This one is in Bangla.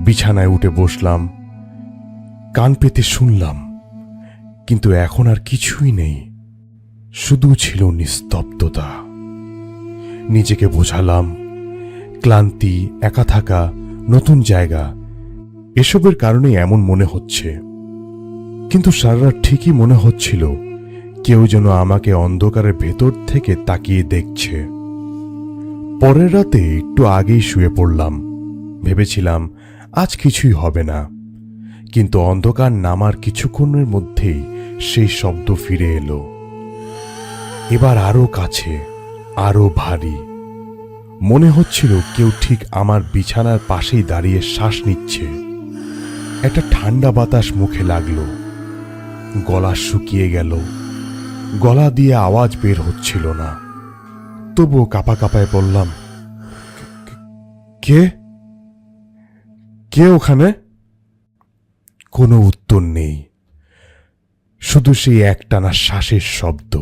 বিছানায় উঠে বসলাম, কান পেতে শুনলাম, কিন্তু এখন আর কিছুই নেই, শুধু ছিল নিস্তব্ধতা। নিজেকে বোঝালাম, ক্লান্তি, একা থাকা, নতুন জায়গা, এসবের কারণে এমন মনে হচ্ছে। কিন্তু সারা রাত ঠিকই মনে হচ্ছিল কেউ যেন আমাকে অন্ধকারের ভেতর থেকে তাকিয়ে দেখছে। পরের রাতে একটু আগেই শুয়ে পড়লাম, ভেবেছিলাম আজ কিছুই হবে না, কিন্তু অন্ধকার নামার কিছুক্ষণের মধ্যেই সেই শব্দ ফিরে এলো। এবার আরো কাছে, আরো ভারী। মনে হচ্ছিল কেউ ঠিক আমার বিছানার পাশেই দাঁড়িয়ে শ্বাস নিচ্ছে। একটা ঠান্ডা বাতাস মুখে লাগলো, গলা শুকিয়ে গেল, গলা দিয়ে আওয়াজ বের হচ্ছিল না। তবুও কাঁপা কাঁপায় বললাম, কে কে ওখানে? কোনো উত্তর নেই, শুধু সেই একটানা শ্বাসের শব্দ।